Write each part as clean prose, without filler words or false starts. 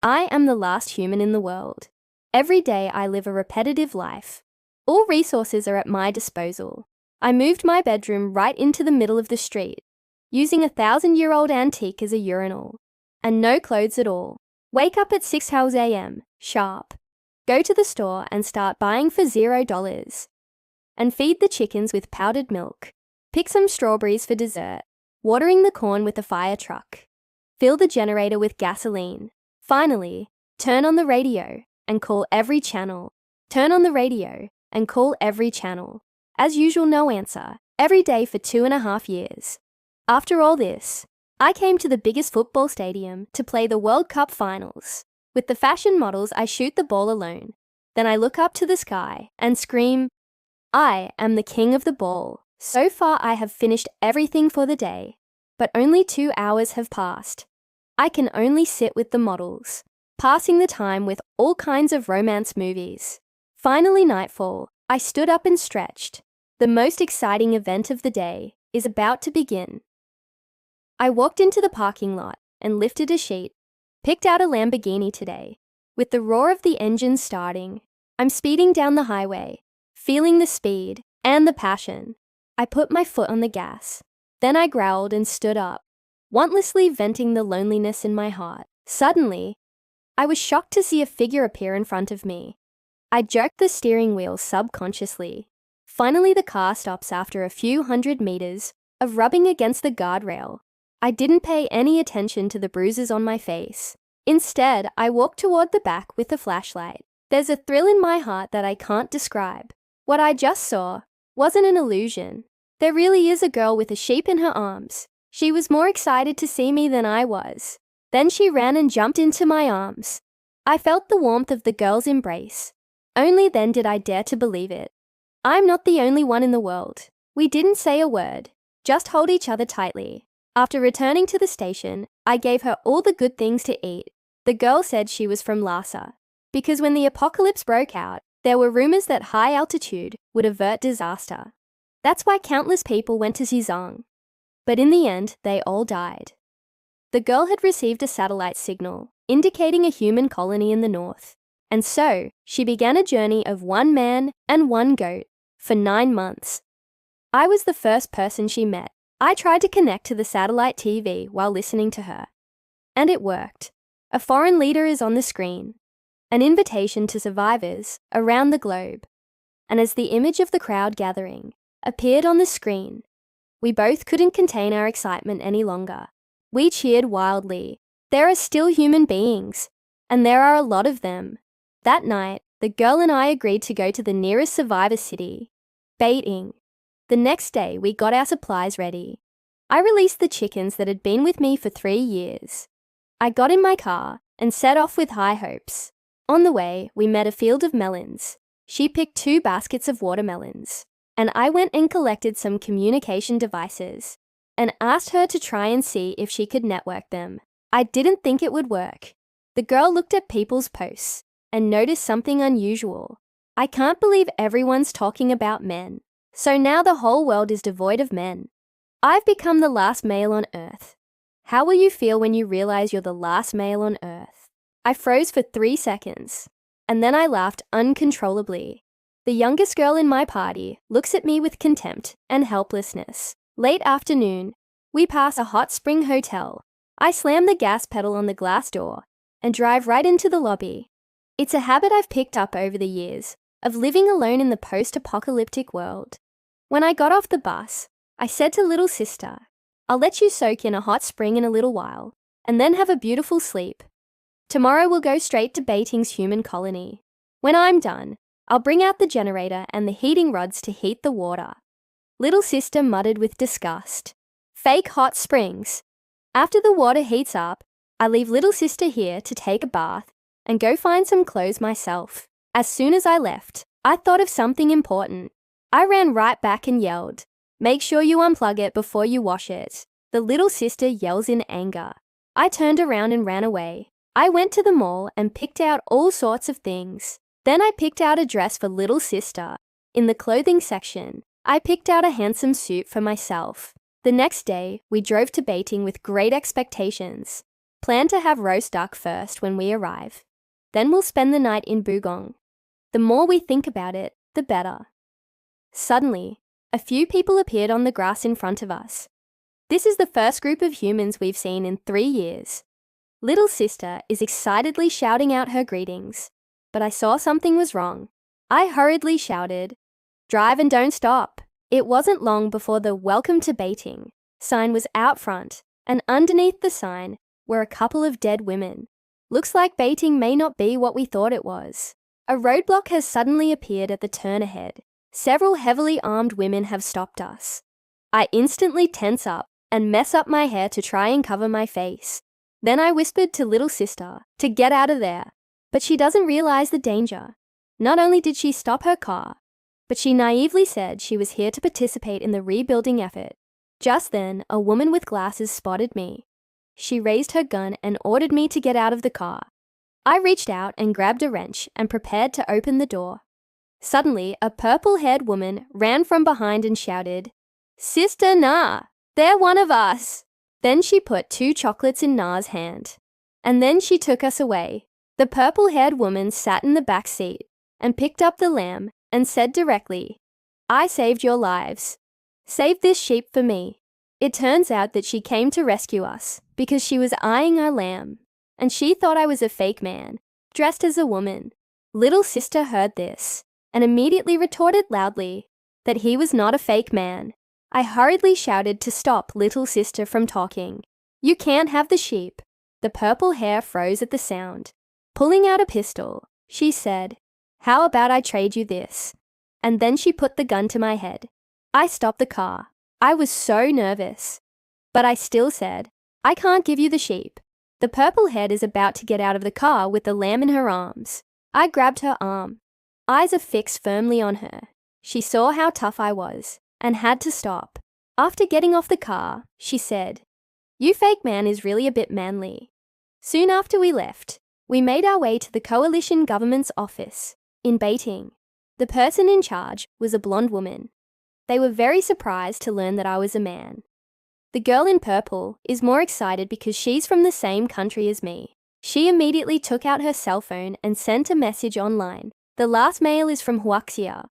I am the last human in the world. Every day I live a repetitive life. All resources are at my disposal. I moved my bedroom right into the middle of the street, using a 1,000-year-old antique as a urinal, and no clothes at all. Wake up at 6 a.m. sharp. Go to the store and start buying for $0. And feed the chickens with powdered milk. Pick some strawberries for dessert. Watering the corn with a fire truck. Fill the generator with gasoline. Finally, turn on the radio and call every channel. Turn on the radio and call every channel. As usual, no answer. Every day for 2.5 years. After all this, I came to the biggest football stadium to play the World Cup finals. With the fashion models, I shoot the ball alone. Then I look up to the sky and scream, I am the king of the ball. So far, I have finished everything for the day, but only 2 hours have passed. I can only sit with the models, passing the time with all kinds of romance movies. Finally, nightfall, I stood up and stretched. The most exciting event of the day is about to begin. I walked into the parking lot and lifted a sheet, picked out a Lamborghini today. With the roar of the engine starting, I'm speeding down the highway, feeling the speed and the passion. I put my foot on the gas. Then I growled and stood up, wantlessly venting the loneliness in my heart. Suddenly, I was shocked to see a figure appear in front of me. I jerked the steering wheel subconsciously. Finally, the car stops after a few hundred meters of rubbing against the guardrail. I didn't pay any attention to the bruises on my face. Instead, I walked toward the back with a flashlight. There's a thrill in my heart that I can't describe. What I just saw wasn't an illusion. There really is a girl with a sheep in her arms. She was more excited to see me than I was. Then she ran and jumped into my arms. I felt the warmth of the girl's embrace. Only then did I dare to believe it. I'm not the only one in the world. We didn't say a word, just hold each other tightly. After returning to the station, I gave her all the good things to eat. The girl said she was from Lhasa, because when the apocalypse broke out, there were rumors that high altitude would avert disaster. That's why countless people went to Xizang. But in the end, they all died. The girl had received a satellite signal, indicating a human colony in the north. And so, she began a journey of 1 man and 1 goat for 9 months. I was the first person she met. I tried to connect to the satellite TV while listening to her. And it worked. A foreign leader is on the screen. An invitation to survivors around the globe. And as the image of the crowd gathering appeared on the screen, we both couldn't contain our excitement any longer. We cheered wildly. There are still human beings, and there are a lot of them. That night, the girl and I agreed to go to the nearest survivor city, Baiting. The next day, we got our supplies ready. I released the chickens that had been with me for 3 years. I got in my car and set off with high hopes. On the way, we met a field of melons. She picked 2 baskets of watermelons, and I went and collected some communication devices and asked her to try and see if she could network them. I didn't think it would work. The girl looked at people's posts and noticed something unusual. I can't believe everyone's talking about men. So now the whole world is devoid of men. I've become the last male on Earth. How will you feel when you realize you're the last male on Earth? I froze for 3 seconds, and then I laughed uncontrollably. The youngest girl in my party looks at me with contempt and helplessness. Late afternoon, we pass a hot spring hotel. I slam the gas pedal on the glass door and drive right into the lobby. It's a habit I've picked up over the years of living alone in the post-apocalyptic world. When I got off the bus, I said to little sister, I'll let you soak in a hot spring in a little while, and then have a beautiful sleep. Tomorrow we'll go straight to Baiting's human colony. When I'm done, I'll bring out the generator and the heating rods to heat the water. Little sister muttered with disgust. Fake hot springs. After the water heats up, I leave little sister here to take a bath and go find some clothes myself. As soon as I left, I thought of something important. I ran right back and yelled, make sure you unplug it before you wash it. The little sister yells in anger. I turned around and ran away. I went to the mall and picked out all sorts of things. Then I picked out a dress for little sister. In the clothing section, I picked out a handsome suit for myself. The next day, we drove to Baiting with great expectations. Plan to have roast duck first when we arrive. Then we'll spend the night in Bugong. The more we think about it, the better. Suddenly, a few people appeared on the grass in front of us. This is the first group of humans we've seen in 3 years. Little sister is excitedly shouting out her greetings, but I saw something was wrong. I hurriedly shouted, "Drive and don't stop." It wasn't long before the "Welcome to Baiting" sign was out front, and underneath the sign were a couple of dead women. Looks like baiting may not be what we thought it was. A roadblock has suddenly appeared at the turn ahead. Several heavily armed women have stopped us. I instantly tense up and mess up my hair to try and cover my face. Then I whispered to little sister to get out of there, but she doesn't realize the danger. Not only did she stop her car, but she naively said she was here to participate in the rebuilding effort. Just then, a woman with glasses spotted me. She raised her gun and ordered me to get out of the car. I reached out and grabbed a wrench and prepared to open the door. Suddenly, a purple-haired woman ran from behind and shouted, "Sister Na, they're one of us." Then she put 2 chocolates in Na's hand. And then she took us away. The purple-haired woman sat in the back seat and picked up the lamb and said directly, "I saved your lives. Save this sheep for me." It turns out that she came to rescue us because she was eyeing our lamb, and she thought I was a fake man, dressed as a woman. Little sister heard this and immediately retorted loudly that he was not a fake man. I hurriedly shouted to stop little sister from talking. "You can't have the sheep." The purple hair froze at the sound. Pulling out a pistol, she said, "How about I trade you this?" And then she put the gun to my head. I stopped the car. I was so nervous. But I still said, "I can't give you the sheep." The purple-haired is about to get out of the car with the lamb in her arms. I grabbed her arm. Eyes are fixed firmly on her. She saw how tough I was and had to stop. After getting off the car, she said, "You fake man is really a bit manly." Soon after we left, we made our way to the coalition government's office in Baiting. The person in charge was a blonde woman. They were very surprised to learn that I was a man. The girl in purple is more excited because she's from the same country as me. She immediately took out her cell phone and sent a message online. The last mail is from Huaxia,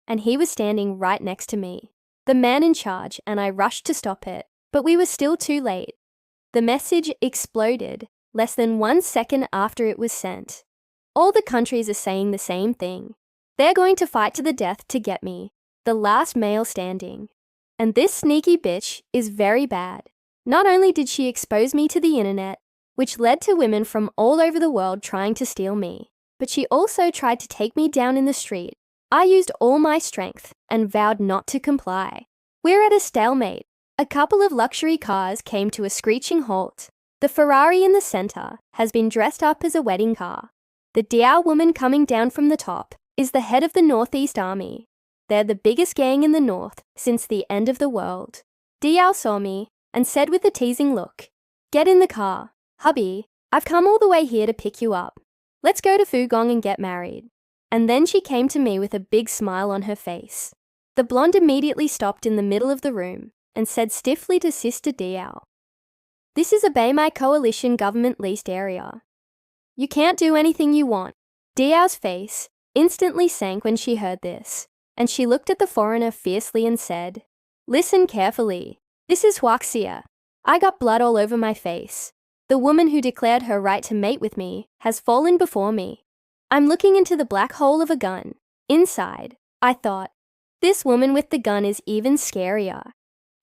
and he was standing right next to me. The man in charge and I rushed to stop it, but we were still too late. The message exploded less than 1 second after it was sent. All the countries are saying the same thing. They're going to fight to the death to get me, the last male standing. And this sneaky bitch is very bad. Not only did she expose me to the internet, which led to women from all over the world trying to steal me, but she also tried to take me down in the street. I used all my strength and vowed not to comply. We're at a stalemate. A couple of luxury cars came to a screeching halt. The Ferrari in the center has been dressed up as a wedding car. The Diao woman coming down from the top is the head of the Northeast Army. They're the biggest gang in the north since the end of the world. Diao saw me and said with a teasing look, "Get in the car. Hubby, I've come all the way here to pick you up. Let's go to Fugong and get married." And then she came to me with a big smile on her face. The blonde immediately stopped in the middle of the room and said stiffly to Sister Diao, "This is a Baimai coalition government leased area. You can't do anything you want." Diao's face instantly sank when she heard this, and she looked at the foreigner fiercely and said, "Listen carefully. This is Huaxia. I got blood all over my face. The woman who declared her right to mate with me has fallen before me. I'm looking into the black hole of a gun. Inside, I thought, this woman with the gun is even scarier.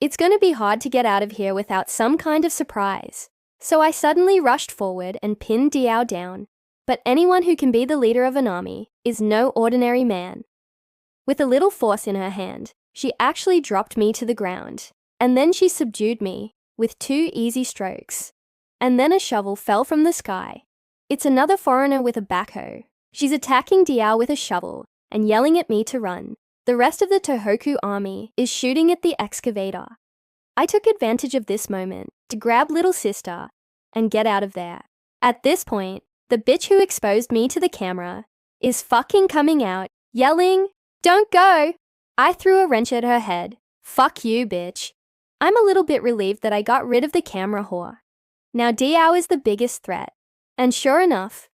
It's going to be hard to get out of here without some kind of surprise." So I suddenly rushed forward and pinned Diao down. But anyone who can be the leader of an army is no ordinary man. With a little force in her hand, she actually dropped me to the ground. And then she subdued me with 2 easy strokes. And then a shovel fell from the sky. It's another foreigner with a backhoe. She's attacking Diao with a shovel and yelling at me to run. The rest of the Tohoku army is shooting at the excavator. I took advantage of this moment to grab little sister and get out of there. At this point, the bitch who exposed me to the camera is fucking coming out, yelling, "Don't go!" I threw a wrench at her head. "Fuck you, bitch." I'm a little bit relieved that I got rid of the camera whore. Now Diao is the biggest threat. And sure enough,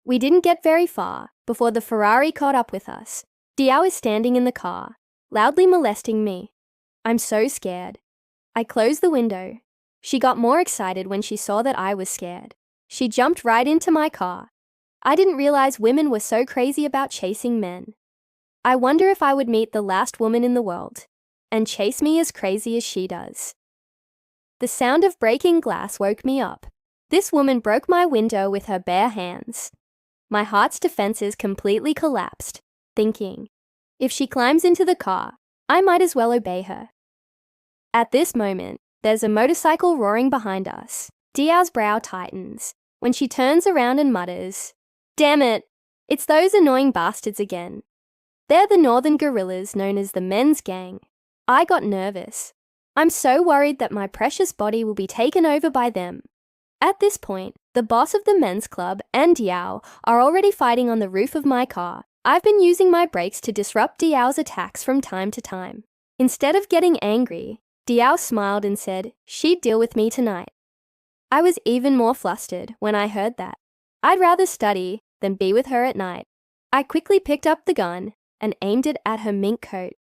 we didn't get very far before the Ferrari caught up with us. Diao is standing in the car, loudly molesting me. I'm so scared. I closed the window. She got more excited when she saw that I was scared. She jumped right into my car. I didn't realize women were so crazy about chasing men. I wonder if I would meet the last woman in the world and chase me as crazy as she does. The sound of breaking glass woke me up. This woman broke my window with her bare hands. My heart's defenses completely collapsed, thinking, if she climbs into the car, I might as well obey her. At this moment, there's a motorcycle roaring behind us. Diao's brow tightens when she turns around and mutters, "Damn it, it's those annoying bastards again." They're the northern guerrillas known as the men's gang. I got nervous. I'm so worried that my precious body will be taken over by them. At this point, the boss of the men's club and Diao are already fighting on the roof of my car. I've been using my brakes to disrupt Diao's attacks from time to time. Instead of getting angry, Diao smiled and said she'd deal with me tonight. I was even more flustered when I heard that. I'd rather study than be with her at night. I quickly picked up the gun and aimed it at her mink coat.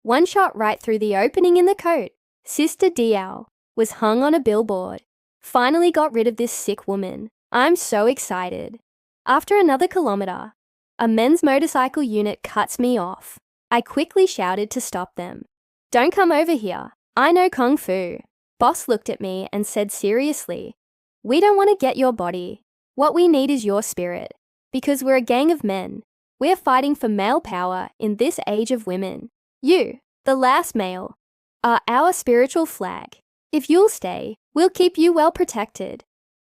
One shot right through the opening in the coat. Sister Diao was hung on a billboard. Finally got rid of this sick woman. I'm so excited. After another kilometer, a men's motorcycle unit cuts me off. I quickly shouted to stop them. "Don't come over here. I know Kung Fu." Boss looked at me and said seriously, "We don't want to get your body. What we need is your spirit. Because we're a gang of men. We're fighting for male power in this age of women. You, the last male, are our spiritual flag. If you'll stay, we'll keep you well protected."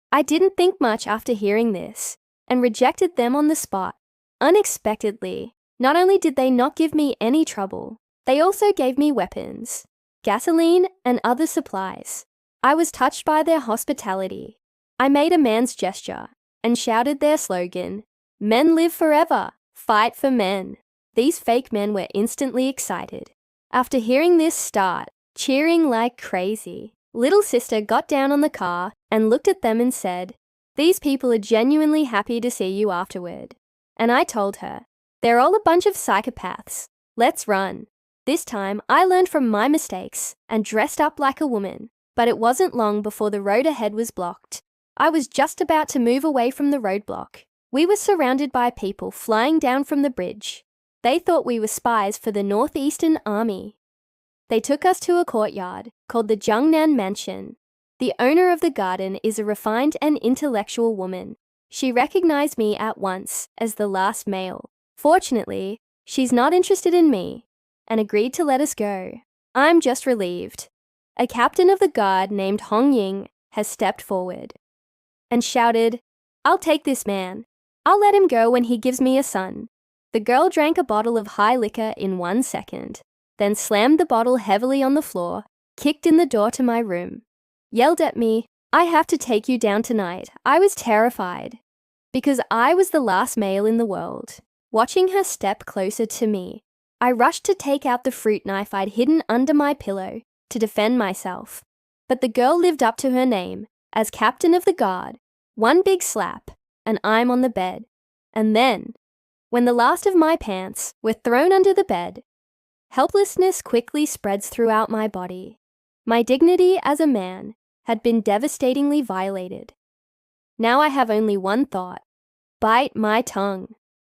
I didn't think much after hearing this and rejected them on the spot. Unexpectedly, not only did they not give me any trouble, they also gave me weapons, gasoline, and other supplies. I was touched by their hospitality. I made a man's gesture and shouted their slogan, "Men live forever, fight for men." These fake men were instantly excited. After hearing this start, cheering like crazy, little sister got down on the car and looked at them and said, "These people are genuinely happy to see you afterward." And I told her, "They're all a bunch of psychopaths. Let's run." This time, I learned from my mistakes and dressed up like a woman, but it wasn't long before the road ahead was blocked. I was just about to move away from the roadblock. We were surrounded by people flying down from the bridge. They thought we were spies for the Northeastern Army. They took us to a courtyard called the Jungnan Mansion. The owner of the garden is a refined and intellectual woman. She recognized me at once as the last male. Fortunately, she's not interested in me and agreed to let us go. I'm just relieved. A captain of the guard named Hong Ying has stepped forward and shouted, "I'll take this man. I'll let him go when he gives me a son." The girl drank a bottle of high liquor in 1 second, then slammed the bottle heavily on the floor, kicked in the door to my room, yelled at me, "I have to take you down tonight." I was terrified because I was the last male in the world. Watching her step closer to me, I rushed to take out the fruit knife I'd hidden under my pillow to defend myself. But the girl lived up to her name as captain of the guard. One big slap, and I'm on the bed. And then, when the last of my pants were thrown under the bed, helplessness quickly spreads throughout my body. My dignity as a man had been devastatingly violated. Now I have only one thought: bite my tongue.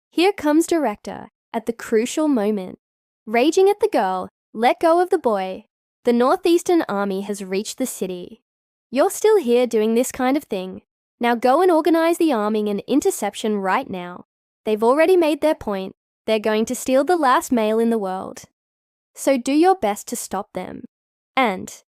Here comes director at the crucial moment. Raging at the girl, let go of the boy. The Northeastern Army has reached the city. You're still here doing this kind of thing. Now go and organize the arming and interception right now. They've already made their point. They're going to steal the last male in the world. So do your best to stop them. And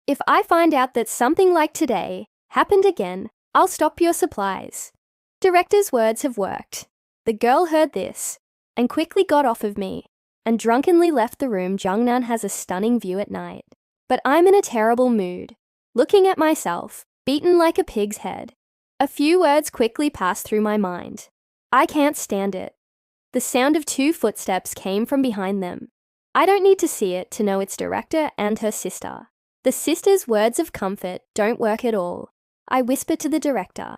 if I find out that something like today happened again, I'll stop your supplies. Director's words have worked. The girl heard this and quickly got off of me and drunkenly left the room. Jungnan has a stunning view at night. But I'm in a terrible mood, looking at myself, beaten like a pig's head. A few words quickly passed through my mind. I can't stand it. The sound of 2 footsteps came from behind them. I don't need to see it to know it's director and her sister. The sister's words of comfort don't work at all. I whisper to the director.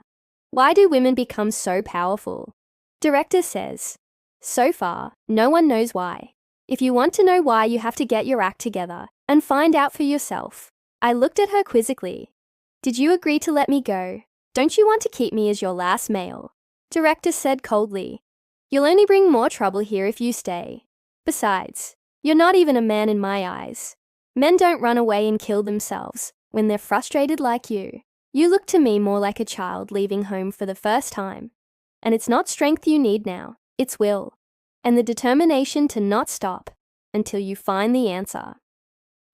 Why do women become so powerful? Director says, so far, no one knows why. If you want to know why, you have to get your act together and find out for yourself. I looked at her quizzically. Did you agree to let me go? Don't you want to keep me as your last male? Director said coldly. You'll only bring more trouble here if you stay. Besides, you're not even a man in my eyes. Men don't run away and kill themselves when they're frustrated like you. You look to me more like a child leaving home for the first time. And it's not strength you need now, it's will. And the determination to not stop until you find the answer.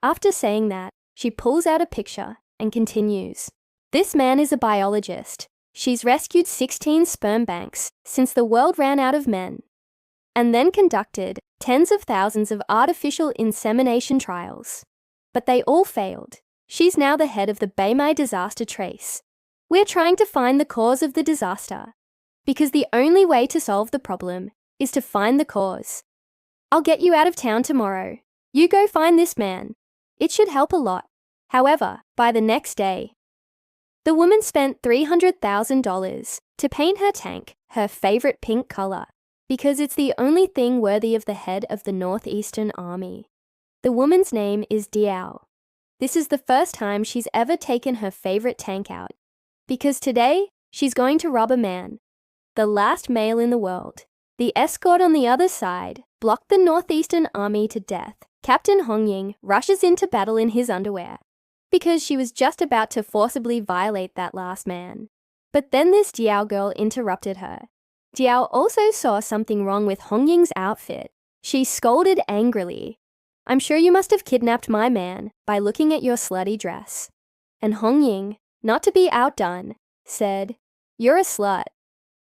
After saying that, she pulls out a picture and continues. This man is a biologist. She's rescued 16 sperm banks since the world ran out of men, and then conducted tens of thousands of artificial insemination trials. But they all failed. She's now the head of the Baimai disaster trace. We're trying to find the cause of the disaster, because the only way to solve the problem is to find the cause. I'll get you out of town tomorrow. You go find this man. It should help a lot. However, by the next day, the woman spent $300,000 to paint her tank her favorite pink color, because it's the only thing worthy of the head of the Northeastern Army. The woman's name is Diao. This is the first time she's ever taken her favorite tank out, because today she's going to rob a man, the last male in the world. The escort on the other side blocked the Northeastern Army to death. Captain Hong Ying rushes into battle in his underwear, because she was just about to forcibly violate that last man. But then this Diao girl interrupted her. Diao also saw something wrong with Hong Ying's outfit. She scolded angrily. I'm sure you must have kidnapped my man by looking at your slutty dress. And Hong Ying, not to be outdone, said, You're a slut.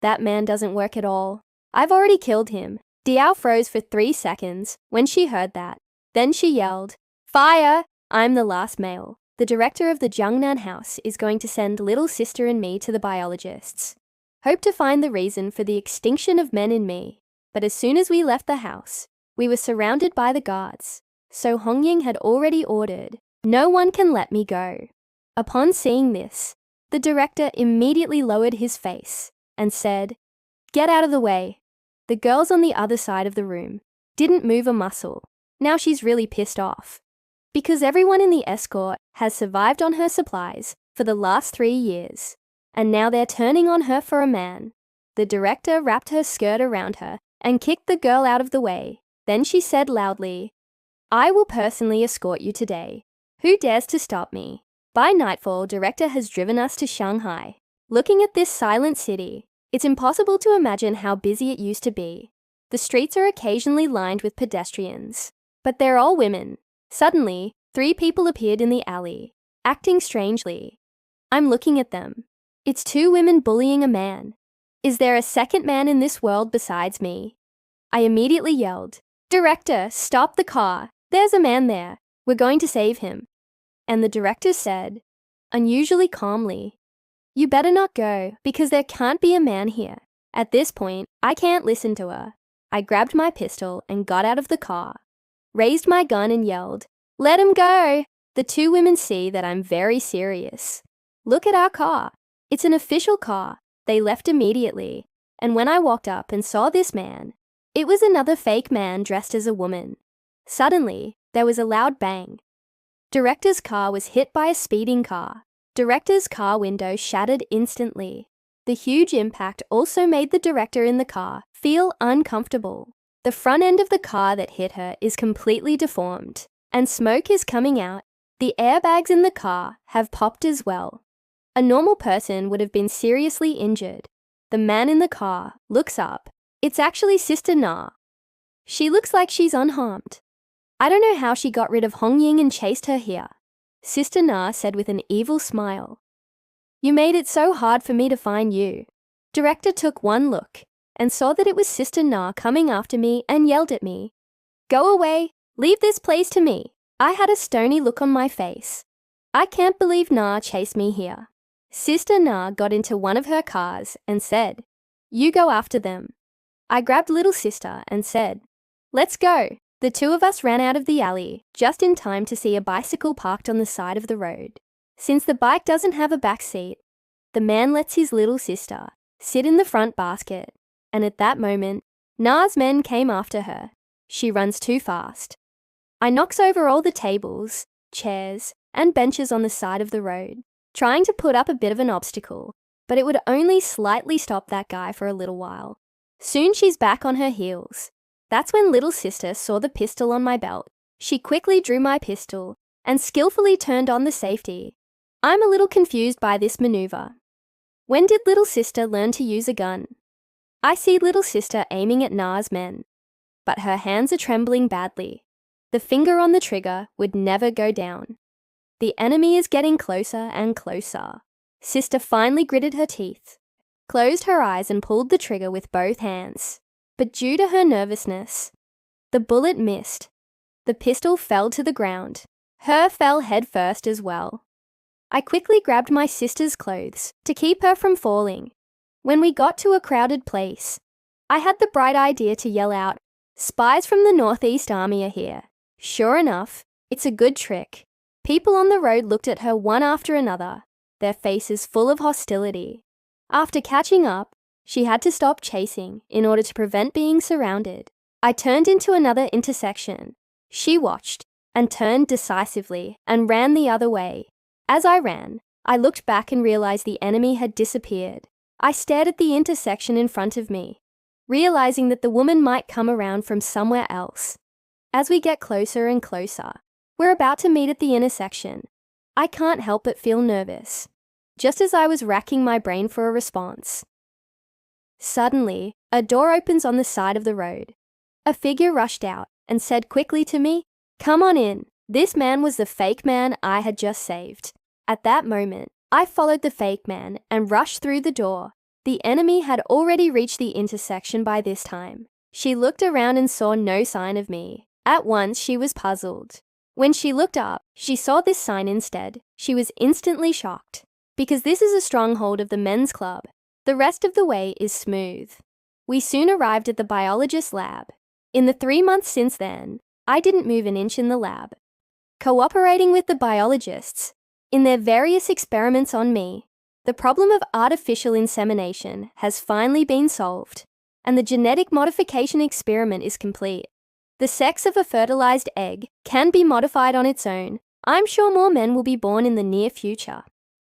That man doesn't work at all. I've already killed him. Diao froze for 3 seconds when she heard that. Then she yelled, Fire! I'm the last male. The director of the Jiangnan house is going to send little sister and me to the biologists. Hope to find the reason for the extinction of men in me. But as soon as we left the house, we were surrounded by the guards. So Hong Ying had already ordered, no one can let me go. Upon seeing this, the director immediately lowered his face and said, Get out of the way. The girls on the other side of the room didn't move a muscle. Now she's really pissed off. Because everyone in the escort has survived on her supplies for the last 3 years, and now they're turning on her for a man. The director wrapped her skirt around her and kicked the girl out of the way. Then she said loudly, I will personally escort you today. Who dares to stop me? By nightfall, director has driven us to Shanghai. Looking at this silent city, it's impossible to imagine how busy it used to be. The streets are occasionally lined with pedestrians, but they're all women. Suddenly, 3 people appeared in the alley, acting strangely. I'm looking at them. It's 2 women bullying a man. Is there a second man in this world besides me? I immediately yelled, Director, stop the car. There's a man there. We're going to save him. And the director said, unusually calmly, You better not go, because there can't be a man here. At this point, I can't listen to her. I grabbed my pistol and got out of the car, raised my gun and yelled, Let him go! The 2 women see that I'm very serious. Look at our car. It's an official car. They left immediately. And when I walked up and saw this man, it was another fake man dressed as a woman. Suddenly, there was a loud bang. Director's car was hit by a speeding car. Director's car window shattered instantly. The huge impact also made the director in the car feel uncomfortable. The front end of the car that hit her is completely deformed, and smoke is coming out. The airbags in the car have popped as well. A normal person would have been seriously injured. The man in the car looks up. It's actually Sister Na. She looks like she's unharmed. I don't know how she got rid of Hong Ying and chased her here. Sister Na said with an evil smile. You made it so hard for me to find you. Director took one look and saw that it was Sister Na coming after me and yelled at me. Go away, leave this place to me. I had a stony look on my face. I can't believe Na chased me here. Sister Na got into one of her cars and said, You go after them. I grabbed little sister and said, Let's go. The 2 of us ran out of the alley just in time to see a bicycle parked on the side of the road. Since the bike doesn't have a back seat, the man lets his little sister sit in the front basket, and at that moment, Na's men came after her. She runs too fast. I knocks over all the tables, chairs, and benches on the side of the road, trying to put up a bit of an obstacle, but it would only slightly stop that guy for a little while. Soon she's back on her heels. That's when little sister saw the pistol on my belt. She quickly drew my pistol and skillfully turned on the safety. I'm a little confused by this maneuver. When did little sister learn to use a gun? I see little sister aiming at Na's men, but her hands are trembling badly. The finger on the trigger would never go down. The enemy is getting closer and closer. Sister finally gritted her teeth, closed her eyes and pulled the trigger with both hands. But due to her nervousness, the bullet missed. The pistol fell to the ground. Her fell head first as well. I quickly grabbed my sister's clothes to keep her from falling. When we got to a crowded place, I had the bright idea to yell out, "Spies from the Northeast Army are here." Sure enough, it's a good trick. People on the road looked at her one after another, their faces full of hostility. After catching up, she had to stop chasing in order to prevent being surrounded. I turned into another intersection. She watched and turned decisively and ran the other way. As I ran, I looked back and realized the enemy had disappeared. I stared at the intersection in front of me, realizing that the woman might come around from somewhere else. As we get closer and closer, we're about to meet at the intersection. I can't help but feel nervous, just as I was racking my brain for a response. Suddenly, a door opens on the side of the road. A figure rushed out and said quickly to me, "Come on in." This man was the fake man I had just saved. At that moment, I followed the fake man and rushed through the door. The enemy had already reached the intersection by this time. She looked around and saw no sign of me. At once, she was puzzled. When she looked up, she saw this sign instead. She was instantly shocked, because this is a stronghold of the men's club. The rest of the way is smooth. We soon arrived at the biologist's lab. In the 3 months since then, I didn't move an inch in the lab, cooperating with the biologists in their various experiments on me. The problem of artificial insemination has finally been solved, and the genetic modification experiment is complete. The sex of a fertilized egg can be modified on its own. I'm sure more men will be born in the near future.